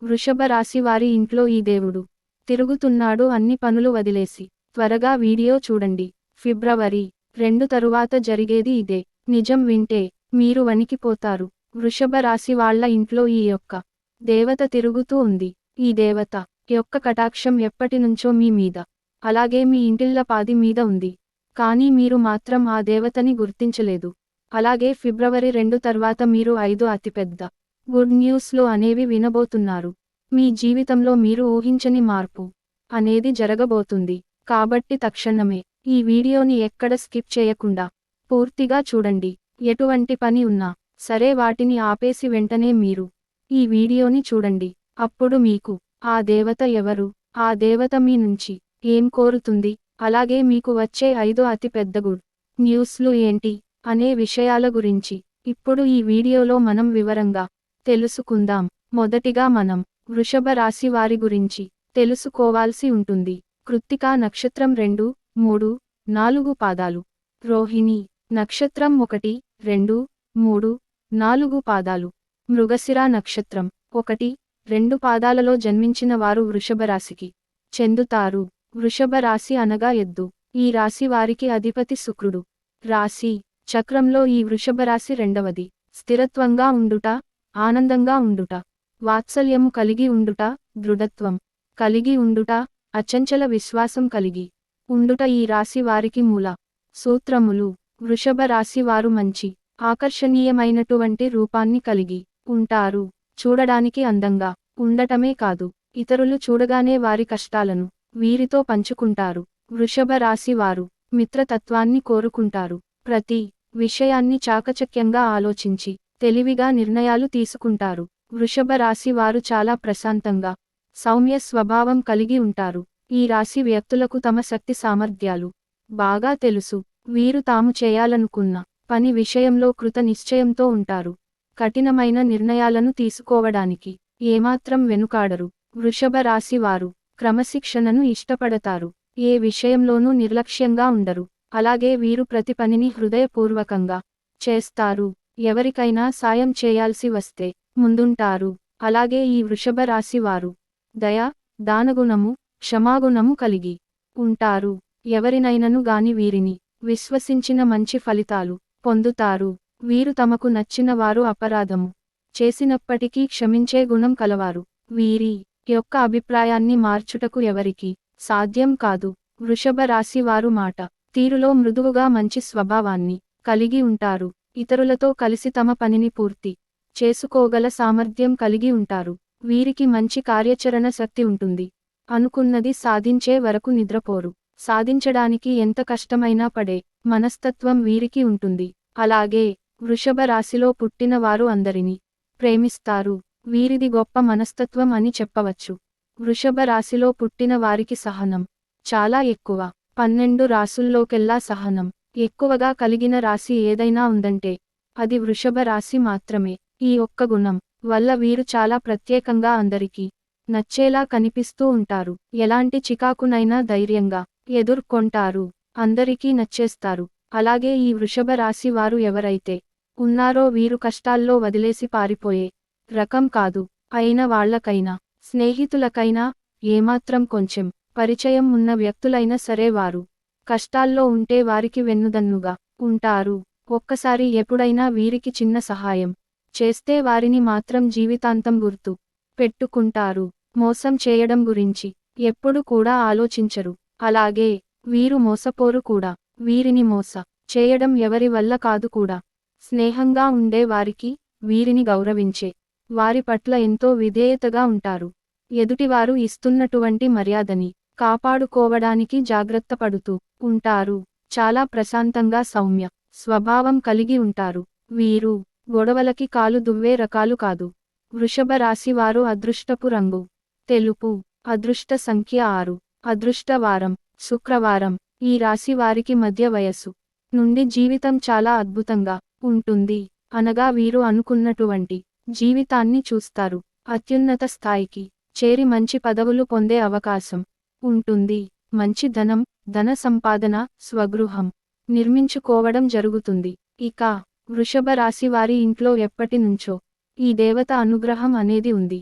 వృషభ రాశి వారి ఇంట్లో ఈ దేవుడు తిరుగుతున్నాడు అన్ని పనులు వదిలేసి. త్వరగా వీడియో చూడండి. ఫిబ్రవరి 2 తరువాత జరిగేది ఇదే. నిజం వింటే మీరు వణికిపోతారు. వృషభ రాశి వాళ్ళ ఇంట్లో ఈ యొక్క దేవత తిరుగుతూ ఉంది. ఈ దేవత యొక్క కటాక్షం ఎప్పటినుంచో మీ మీద, అలాగే మీ ఇంటిల్లపాది మీద ఉంది. కానీ మీరు మాత్రం ఆ దేవతని గుర్తించలేదు. అలాగే ఫిబ్రవరి 2 తర్వాత మీరు 5 అతిపెద్ద గుడ్ న్యూస్లు అనేవి వినబోతున్నారు. మీ జీవితంలో మీరు ఊహించని మార్పు అనేది జరగబోతుంది. కాబట్టి తక్షణమే ఈ వీడియోని ఎక్కడ స్కిప్ చేయకుండా పూర్తిగా చూడండి. ఎటువంటి పని ఉన్నా సరే వాటిని ఆపేసి వెంటనే మీరు ఈ వీడియోని చూడండి. అప్పుడు మీకు ఆ దేవత ఎవరు, ఆ దేవత మీ నుంచి ఏం కోరుతుంది, అలాగే మీకు వచ్చే 5 అతి పెద్ద గుడ్ న్యూస్లు ఏంటి అనే విషయాల గురించి ఇప్పుడు ఈ వీడియోలో మనం వివరంగా తెలుసుకుందాం. మొదటిగా మనం వృషభ రాశి వారి గురించి తెలుసుకోవాల్సి ఉంటుంది. కృత్తికా నక్షత్రం 2, 3, 4 పాదాలు. రోహిణి నక్షత్రం 1, 2, 3, 4 పాదాలు. మృగశిర నక్షత్రం 1, 2 పాదాలలో జన్మించిన వారు వృషభ రాశికి చెందుతారు. వృషభ రాశి అనగా ఎద్దు. ఈ రాశి వారికి అధిపతి శుక్రుడు. రాశి చక్రంలో ఈ వృషభ రాశి రెండవది. స్థిరత్వంగా ఉండుట, ఆనందంగా ఉండుట, వాత్సల్యము కలిగి ఉండుట, దృఢత్వం కలిగి ఉండుట, అచంచల విశ్వాసం కలిగి ఉండుట ఈ రాశి వారికి మూల సూత్రములు. వృషభ రాశి వారు మంచి ఆకర్షణీయమైనటువంటి రూపాన్ని కలిగి ఉంటారు. చూడడానికి అందంగా ఉండటమే కాదు, ఇతరులు చూడగానే వారి కష్టాలను వీరితో పంచుకుంటారు. వృషభ రాశి వారు మిత్రతత్వాన్ని కోరుకుంటారు. ప్రతి విషయాన్ని చాకచక్యంగా ఆలోచించి తెలివిగా నిర్ణయాలు తీసుకుంటారు. వృషభ రాశి వారు చాలా ప్రశాంతంగా సౌమ్య స్వభావం కలిగి ఉంటారు. ఈ రాశి వ్యక్తులకు తమ శక్తి సామర్థ్యాలు బాగా తెలుసు. వీరు తాము చేయాలనుకున్న పని విషయంలో కృత నిశ్చయంతో ఉంటారు. కఠినమైన నిర్ణయాలను తీసుకోవడానికి ఏమాత్రం వెనుకాడరు. వృషభ రాశి వారు క్రమశిక్షణను ఇష్టపడతారు. ఏ విషయంలోనూ నిర్లక్ష్యంగా ఉండరు. అలాగే వీరు ప్రతి పనిని హృదయపూర్వకంగా చేస్తారు. ఎవరికైనా సాయం చేయాల్సి వస్తే ముందుంటారు. అలాగే ఈ వృషభ రాశి వారు దయ, దానగుణము, క్షమాగుణము కలిగి ఉంటారు. ఎవరినైనను గాని వీరిని విశ్వసించిన మంచి ఫలితాలు పొందుతారు. వీరు తమకు నచ్చిన వారు అపరాధము చేసినప్పటికీ క్షమించే గుణం కలవారు. వీరి యొక్క అభిప్రాయాన్ని మార్చుటకు ఎవరికి సాధ్యం కాదు. వృషభ రాశి వారు మాట తీరులో మృదువుగా మంచి స్వభావాన్ని కలిగి ఉంటారు. ఇతరులతో కలిసి తమ పనిని పూర్తి చేసుకోగల సామర్థ్యం కలిగి ఉంటారు. వీరికి మంచి కార్యాచరణ శక్తి ఉంటుంది. అనుకున్నది సాధించే వరకు నిద్రపోరు. సాధించడానికి ఎంత కష్టమైనా పడే మనస్తత్వం వీరికి ఉంటుంది. అలాగే వృషభ రాశిలో పుట్టిన వారు అందరినీ ప్రేమిస్తారు. వీరిది గొప్ప మనస్తత్వం అని చెప్పవచ్చు. వృషభ రాశిలో పుట్టిన వారికి సహనం చాలా ఎక్కువ. 12 రాశుల్లోకెల్లా సహనం ఎక్కువగా కలిగిన రాశి ఏదైనా ఉందంటే అది వృషభ రాశి మాత్రమే. ఈ ఒక్క గుణం వల్ల వీరు చాలా ప్రత్యేకంగా అందరికీ నచ్చేలా కనిపిస్తూ ఉంటారు. ఎలాంటి చికాకునైనా ధైర్యంగా ఎదుర్కొంటారు. అందరికీ నచ్చేస్తారు. అలాగే ఈ వృషభ రాశి వారు ఎవరైతే ఉన్నారో వీరు కష్టాల్లో వదిలేసి పారిపోయే రకం కాదు. అయిన వాళ్లకైనా స్నేహితులకైనా ఏమాత్రం కొంచెం పరిచయం ఉన్న వ్యక్తులైనా సరే వారు కష్టాల్లో ఉంటే వారికి వెన్నుదన్నుగా ఉంటారు. ఒక్కసారి ఎప్పుడైనా వీరికి చిన్న సహాయం చేస్తే వారిని మాత్రం జీవితాంతం గుర్తు పెట్టుకుంటారు. మోసం చేయడం గురించి ఎప్పుడు కూడా ఆలోచించరు. అలాగే వీరు మోసపోరు కూడా. వీరిని మోస చేయడం ఎవరి వల్ల కాదు కూడా. స్నేహంగా ఉండే వారికి, వీరిని గౌరవించే వారి పట్ల ఎంతో విధేయతగా ఉంటారు. ఎదుటివారు ఇస్తున్నటువంటి మర్యాదని కాపాడుకోవడానికి జాగ్రత్త పడుతూ ఉంటారు. చాలా ప్రశాంతంగా సౌమ్య స్వభావం కలిగి ఉంటారు. వీరు గొడవలకి కాలు దువ్వే రకాలు కాదు. వృషభ రాశి వారు అదృష్టపు రంగు తెలుపు. అదృష్ట సంఖ్య 6. అదృష్ట వారం శుక్రవారం. ఈ రాశి వారికి మధ్య వయస్సు నుండి జీవితం చాలా అద్భుతంగా ఉంటుంది. అనగా వీరు అనుకున్నటువంటి జీవితాన్ని చూస్తారు. అత్యున్నత స్థాయికి చేరి మంచి పదవులు పొందే అవకాశం ఉంటుంది. మంచి ధనం, ధన సంపాదన, స్వగృహం నిర్మించుకోవడం జరుగుతుంది. ఇక వృషభ రాశి వారి ఇంట్లో ఎప్పటి నుంచో ఈ దేవత అనుగ్రహం అనేది ఉంది.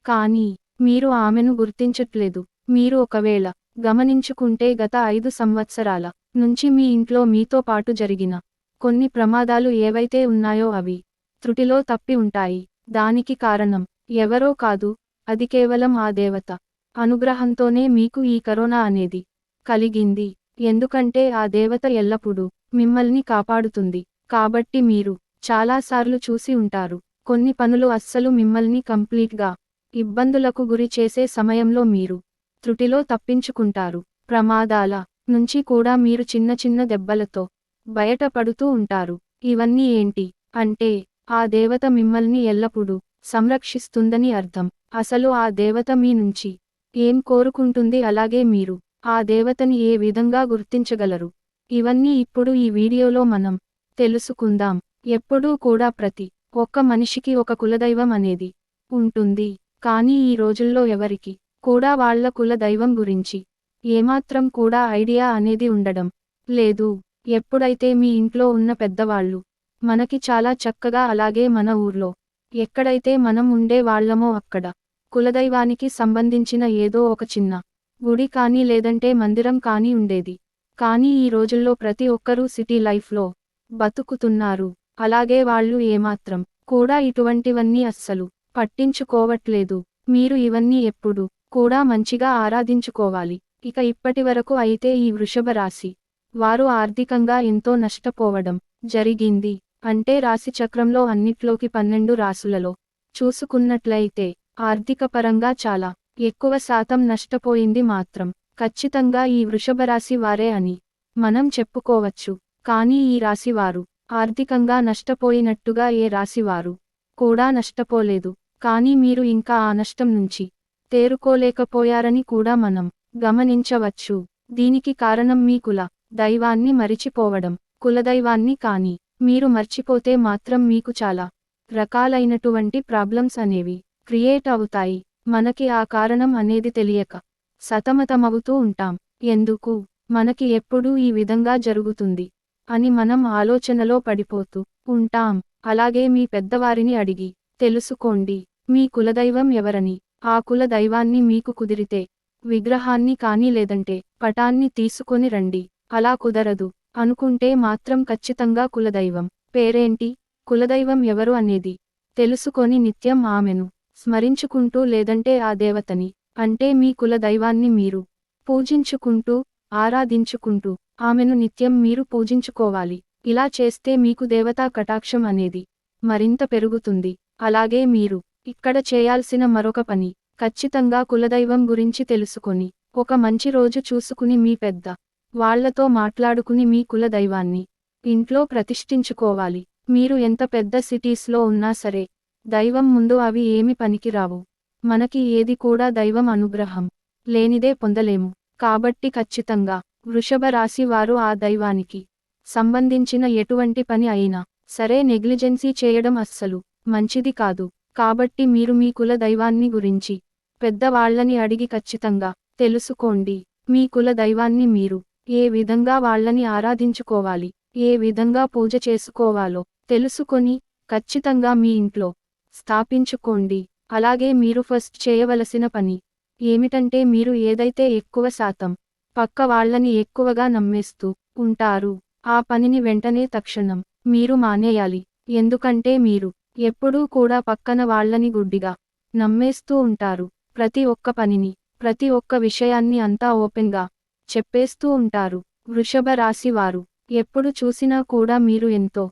కానీ మీరు ఆమెను గుర్తించట్లేదు. మీరు ఒకవేళ గమనించుకుంటే గత 5 సంవత్సరాల నుంచి మీ ఇంట్లో మీతో పాటు జరిగిన కొన్ని ప్రమాదాలు ఏవైతే ఉన్నాయో అవి త్రుటిలో తప్పి ఉంటాయి. దానికి కారణం ఎవరో కాదు, అది కేవలం ఆ దేవత అనుగ్రహంతోనే మీకు ఈ కరోనా అనేది కలిగింది. ఎందుకంటే ఆ దేవత ఎల్లప్పుడూ మిమ్మల్ని కాపాడుతుంది. కాబట్టి మీరు చాలాసార్లు చూసి ఉంటారు, కొన్ని పనులు అస్సలు మిమ్మల్ని కంప్లీట్గా ఇబ్బందులకు గురి చేసే సమయంలో మీరు త్రుటిలో తప్పించుకుంటారు. ప్రమాదాల నుంచి కూడా మీరు చిన్న చిన్న దెబ్బలతో బయటపడుతూ ఉంటారు. ఇవన్నీ ఏంటి అంటే ఆ దేవత మిమ్మల్ని ఎల్లప్పుడూ సంరక్షిస్తుందని అర్థం. అసలు ఆ దేవత మీ నుంచి ఏం కోరుకుంటుంది, అలాగే మీరు ఆ దేవతని ఏ విధంగా గుర్తించగలరు? ఇవన్నీ ఇప్పుడు ఈ వీడియోలో మనం తెలుసుకుందాం. ఎప్పుడూ కూడా ప్రతి ఒక్క మనిషికి ఒక కులదైవం అనేది ఉంటుంది. కానీ ఈ రోజుల్లో ఎవరికి కూడా వాళ్ళ కులదైవం గురించి ఏమాత్రం కూడా ఐడియా అనేది ఉండడం లేదు. ఎప్పుడైతే మీ ఇంట్లో ఉన్న పెద్దవాళ్ళు మనకి చాలా చక్కగా, అలాగే మన ఊర్లో ఎక్కడైతే మనం ఉండే వాళ్ళమో అక్కడ కులదైవానికి సంబంధించిన ఏదో ఒక చిన్న గుడి కానీ లేదంటే మందిరం కానీ ఉండేది. కానీ ఈ రోజుల్లో ప్రతి ఒక్కరూ సిటీ లైఫ్లో బతుకుతున్నారు. అలాగే వాళ్ళు ఏమాత్రం కూడా ఇటువంటివన్నీ అస్సలు పట్టించుకోవట్లేదు. మీరు ఇవన్నీ ఎప్పుడు కూడా మంచిగా ఆరాధించుకోవాలి. ఇక ఇప్పటివరకు అయితే ఈ వృషభ రాశి వారు ఆర్థికంగా ఎంతో నష్టపోవడం జరిగింది. అంటే రాశి చక్రంలో అన్నిట్లోకి 12 రాసులలో చూసుకున్నట్లయితే ఆర్థికపరంగా చాలా ఎక్కువ శాతం నష్టపోయింది మాత్రం ఖచ్చితంగా ఈ వృషభ రాశి వారే అని మనం చెప్పుకోవచ్చు. కానీ ఈ రాశివారు ఆర్థికంగా నష్టపోయినట్టుగా ఏ రాశివారు కూడా నష్టపోలేదు. కానీ మీరు ఇంకా ఆ నష్టం నుంచి తేరుకోలేకపోయారని కూడా మనం గమనించవచ్చు. దీనికి కారణం మీ కుల దైవాన్ని మరిచిపోవడం. కులదైవాన్ని కానీ మీరు మర్చిపోతే మాత్రం మీకు చాలా రకాలైనటువంటి ప్రాబ్లమ్స్ అనేవి క్రియేట్ అవుతాయి. మనకి ఆ కారణం అనేది తెలియక సతమతమవుతూ ఉంటాం. ఎందుకు మనకి ఎప్పుడూ ఈ విధంగా జరుగుతుంది అని మనం ఆలోచనలో పడిపోతూ ఉంటాం. అలాగే మీ పెద్దవారిని అడిగి తెలుసుకోండి మీ కులదైవం ఎవరని. ఆ కుల దైవాన్ని మీకు కుదిరితే విగ్రహాన్ని కానీ లేదంటే పటాన్ని తీసుకొని రండి. అలా కుదరదు అనుకుంటే మాత్రం ఖచ్చితంగా కులదైవం పేరేంటి, కులదైవం ఎవరు అనేది తెలుసుకొని నిత్యం ఆమెను స్మరించుకుంటూ లేదంటే ఆ దేవతని అంటే మీ కులదైవాన్ని మీరు పూజించుకుంటూ ఆరాధించుకుంటూ ఆమెను నిత్యం మీరు పూజించుకోవాలి. ఇలా చేస్తే మీకు దేవతా కటాక్షం అనేది మరింత పెరుగుతుంది. అలాగే మీరు ఇక్కడ చేయాల్సిన మరొక పని ఖచ్చితంగా కులదైవం గురించి తెలుసుకొని ఒక మంచి రోజు చూసుకుని మీ పెద్ద వాళ్లతో మాట్లాడుకుని మీ కులదైవాన్ని ఇంట్లో ప్రతిష్ఠించుకోవాలి. మీరు ఎంత పెద్ద సిటీస్లో ఉన్నా సరే దైవం ముందు అవి ఏమి పనికిరావు. మనకి ఏది కూడా దైవం అనుగ్రహం లేనిదే పొందలేము. కాబట్టి ఖచ్చితంగా వృషభ రాశి వారు ఆ దైవానికి సంబంధించిన ఎటువంటి పని అయినా సరే నెగ్లిజెన్సీ చేయడం అస్సలు మంచిది కాదు. కాబట్టి మీరు మీ కుల దైవాన్ని గురించి పెద్దవాళ్లని అడిగి ఖచ్చితంగా తెలుసుకోండి. మీ కుల దైవాన్ని మీరు ఏ విధంగా వాళ్ళని ఆరాధించుకోవాలి, ఏ విధంగా పూజ చేసుకోవాలో తెలుసుకొని ఖచ్చితంగా మీ ఇంట్లో స్థాపించుకోండి. అలాగే మీరు ఫస్ట్ చేయవలసిన పని ఏమిటంటే మీరు ఏదైతే ఎక్కువ శాతం పక్క వాళ్ళని ఎక్కువగా నమ్మేస్తూ ఉంటారు ఆ పనిని వెంటనే తక్షణం మీరు మానేయాలి. ఎందుకంటే మీరు ఎప్పుడూ కూడా పక్కన వాళ్ళని గుడ్డిగా నమ్మేస్తూ ఉంటారు. ప్రతి ఒక్క పనిని ప్రతి ఒక్క విషయాన్ని అంతా ఓపెన్గా చెప్పేస్తూ ఉంటారు. వృషభ రాశి వారు ఎప్పుడు చూసినా కూడా మీరు ఎంతో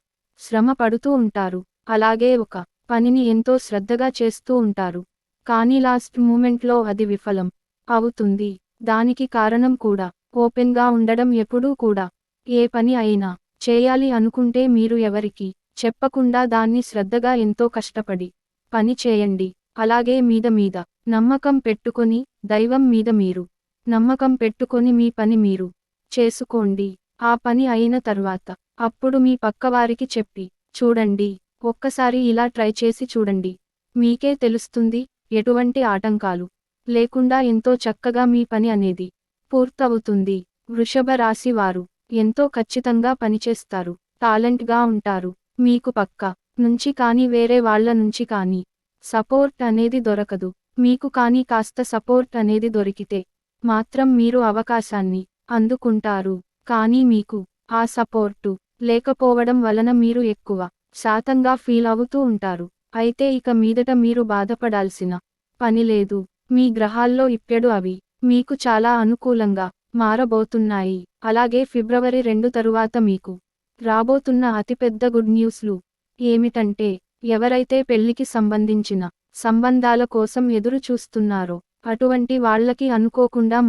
శ్రమ పడుతూ ఉంటారు. అలాగే ఒక పనిని ఎంతో శ్రద్ధగా చేస్తూ ఉంటారు. కానీ లాస్ట్ మూమెంట్లో అది విఫలం అవుతుంది. దానికి కారణం కూడా ఓపెన్గా ఉండడం. ఎప్పుడూ కూడా ఏ పని అయినా చేయాలి అనుకుంటే మీరు ఎవరికి చెప్పకుండా దాన్ని శ్రద్ధగా ఎంతో కష్టపడి పని చేయండి. అలాగే మీద నమ్మకం పెట్టుకొని దైవం మీద మీరు నమ్మకం పెట్టుకొని మీ పని మీరు చేసుకోండి. ఆ పని అయిన తర్వాత అప్పుడు మీ పక్కవారికి చెప్పి చూడండి. ఒక్కసారి ఇలా ట్రై చేసి చూడండి. మీకే తెలుస్తుంది ఎటువంటి ఆటంకాలు లేకుండా ఎంతో చక్కగా మీ పని అనేది పూర్తవుతుంది. వృషభ రాశి వారు ఎంతో ఖచ్చితంగా పనిచేస్తారు, టాలెంట్గా ఉంటారు. మీకు పక్క నుంచి కానీ వేరే వాళ్ళ నుంచి కానీ సపోర్ట్ అనేది దొరకదు. మీకు కానీ కాస్త సపోర్ట్ అనేది దొరికితే మాత్రం మీరు అవకాశాన్ని అందుకుంటారు. కానీ మీకు ఆ సపోర్టు లేకపోవడం వలన మీరు ఎక్కువ శాతంగా ఫీల్ అవుతూ ఉంటారు. అయితే ఇక మీదట మీరు బాధపడాల్సిన పని లేదు. మీ గ్రహాల్లో ఇప్పుడు అవి మీకు చాలా అనుకూలంగా మారబోతున్నాయి. అలాగే ఫిబ్రవరి 2 తరువాత మీకు రాబోతున్న అతిపెద్ద గుడ్ న్యూస్లు ఏమిటంటే, ఎవరైతే పెళ్లికి సంబంధించిన సంబంధాల కోసం ఎదురు చూస్తున్నారో అటువంటి వాళ్ళకి అనుకోకుండా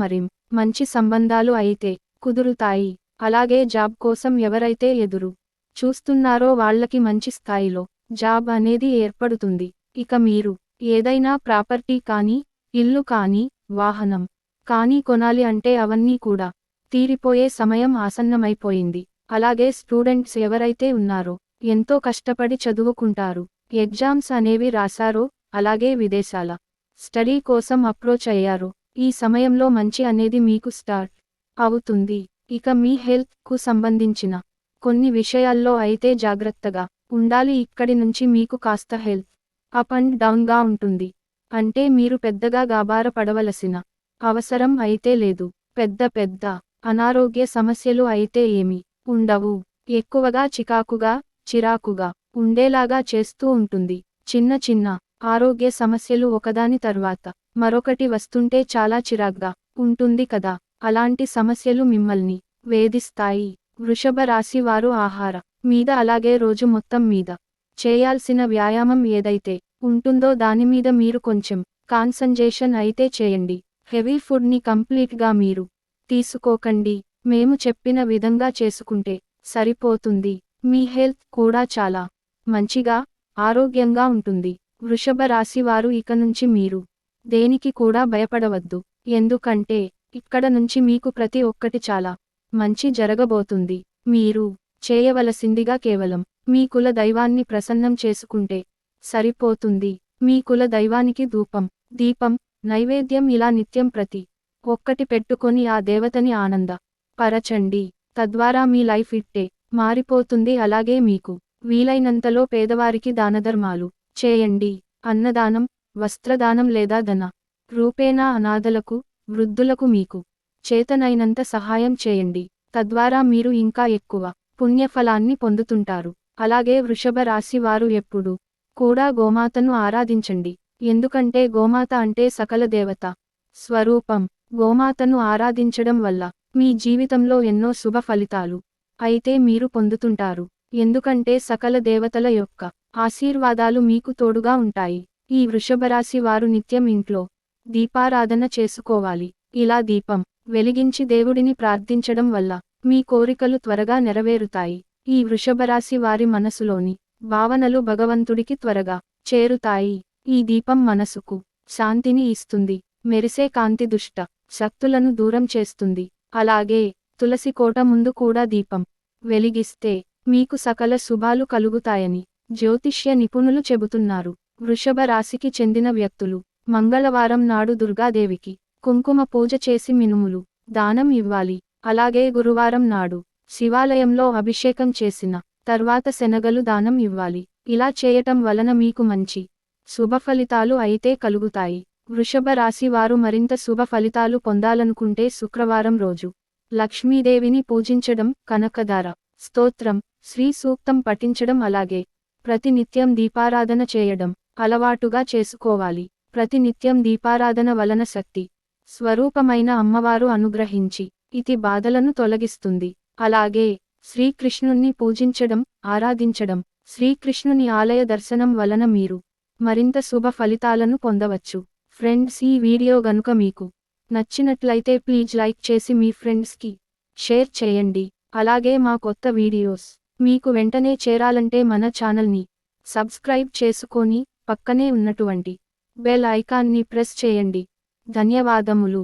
మంచి సంబంధాలు అయితే కుదురుతాయి. అలాగే జాబ్ కోసం ఎవరైతే ఎదురు చూస్తున్నారో వాళ్ళకి మంచి స్థాయిలో జాబ్ అనేది ఏర్పడుతుంది. ఇక మీరు ఏదైనా ప్రాపర్టీ కానీ, ఇల్లు కానీ, వాహనం కానీ కొనాలి అంటే అవన్నీ కూడా తీరిపోయే సమయం ఆసన్నమైపోయింది. అలాగే స్టూడెంట్స్ ఎవరైతే ఉన్నారో ఎంతో కష్టపడి చదువుకుంటారు. ఎగ్జామ్స్ అనేవి రాశారో, అలాగే విదేశాల స్టడీ కోసం అప్రోచ్ అయ్యారో ఈ సమయంలో మంచి అనేది మీకు స్టార్ట్ అవుతుంది. ఇక మీ హెల్త్ కు సంబంధించిన కొన్ని విషయాల్లో అయితే జాగ్రత్తగా ఉండాలి. ఇక్కడి నుంచి మీకు కాస్త హెల్త్ అప్ అండ్ డౌన్ గా ఉంటుంది. అంటే మీరు పెద్దగా గాబరా పడవలసిన అవసరం అయితే లేదు. పెద్ద అనారోగ్య సమస్యలు అయితే ఏమీ ఉండవు. ఎక్కువగా చిరాకుగా ఉండేలాగా చేస్తూ ఉంటుంది. చిన్న ఆరోగ్య సమస్యలు ఒకదాని తర్వాత మరొకటి వస్తుంటే చాలా చిరాగ్గా ఉంటుంది కదా. అలాంటి సమస్యలు మిమ్మల్ని వేధిస్తాయి. వృషభ రాశి వారు ఆహార మీద అలాగే రోజు మొత్తం మీద చేయాల్సిన వ్యాయామం ఏదైతే ఉంటుందో దాని మీద మీరు కొంచెం కాన్సంట్రేషన్ అయితే చేయండి. హెవీ ఫుడ్ ని కంప్లీట్ గా మీరు తీసుకోకండి. మేము చెప్పిన విధంగా చేసుకుంటే సరిపోతుంది. మీ హెల్త్ కూడా చాలా మంచిగా ఆరోగ్యంగా ఉంటుంది. వృషభ రాశి వారు ఇక నుంచి మీరు దేనికి కూడా భయపడవద్దు. ఎందుకంటే ఇక్కడ నుంచి మీకు ప్రతి ఒక్కటి చాలా మంచి జరగబోతుంది. మీరు చేయవలసిందిగా కేవలం మీ కుల దైవాన్ని ప్రసన్నం చేసుకుంటే సరిపోతుంది. మీ కుల దైవానికి దీపం నైవేద్యం ఇలా నిత్యం ప్రతి ఒక్కటి పెట్టుకొని ఆ దేవతని ఆనంద పరచండి. తద్వారా మీ లైఫ్ ఇట్టే మారిపోతుంది. అలాగే మీకు వీలైనంతలో పేదవారికి దానధర్మాలు చేయండి. అన్నదానం, వస్త్రదానం లేదా ధన రూపేణా అనాథలకు, వృద్ధులకు మీకు చేతనైనంత సహాయం చేయండి. తద్వారా మీరు ఇంకా ఎక్కువ పుణ్యఫలాన్ని పొందుతుంటారు. అలాగే వృషభ రాశి వారు ఎప్పుడు కూడా గోమాతను ఆరాధించండి. ఎందుకంటే గోమాత అంటే సకల దేవత స్వరూపం. గోమాతను ఆరాధించడం వల్ల మీ జీవితంలో ఎన్నో శుభ ఫలితాలు అయితే మీరు పొందుతుంటారు. ఎందుకంటే సకల దేవతల యొక్క ఆశీర్వాదాలు మీకు తోడుగా ఉంటాయి. ఈ వృషభరాశి వారు నిత్యం ఇంట్లో దీపారాధన చేసుకోవాలి. ఇలా దీపం వెలిగించి దేవుడిని ప్రార్థించడం వల్ల మీ కోరికలు త్వరగా నెరవేరుతాయి. ఈ వృషభరాశి వారి మనసులోని భావనలు భగవంతుడికి త్వరగా చేరుతాయి. ఈ దీపం మనసుకు శాంతిని ఇస్తుంది. మెరిసే కాంతి దుష్ట శక్తులను దూరం చేస్తుంది. అలాగే తులసి కోట ముందు కూడా దీపం వెలిగిస్తే మీకు సకల శుభాలు కలుగుతాయని జ్యోతిష్య నిపుణులు చెబుతున్నారు. వృషభ రాశికి చెందిన వ్యక్తులు మంగళవారం నాడు దుర్గాదేవికి కుంకుమ పూజ చేసి మినుములు దానం ఇవ్వాలి. అలాగే గురువారం నాడు శివాలయంలో అభిషేకం చేసిన తర్వాత శనగలు దానం ఇవ్వాలి. ఇలా చేయటం వలన మీకు మంచి శుభ ఫలితాలు అయితే కలుగుతాయి. వృషభ రాశి వారు మరింత శుభ ఫలితాలు పొందాలనుకుంటే శుక్రవారం రోజు లక్ష్మీదేవిని పూజించడం, కనకదార స్తోత్రం, శ్రీ సూక్తం పఠించడం అలాగే ప్రతినిత్యం దీపారాధన చేయడం అలవాటుగా చేసుకోవాలి. ప్రతినిత్యం దీపారాధన వలన శక్తి స్వరూపమైన అమ్మవారు అనుగ్రహించి ఇతి బాధలను తొలగిస్తుంది. అలాగే శ్రీకృష్ణుణ్ణి పూజించడం, ఆరాధించడం, శ్రీకృష్ణుని ఆలయ దర్శనం వలన మీరు మరింత శుభ ఫలితాలను పొందవచ్చు. ఫ్రెండ్స్, ఈ వీడియో గనుక మీకు నచ్చినట్లయితే ప్లీజ్ లైక్ చేసి మీ ఫ్రెండ్స్కి షేర్ చేయండి. అలాగే మా కొత్త వీడియోస్ మీకు వెంటనే చేరాలంటే మన ఛానల్ని సబ్స్క్రైబ్ చేసుకొని పక్కనే ఉన్నటువంటి బెల్ ఐకాన్ని ప్రెస్ చేయండి. ధన్యవాదములు.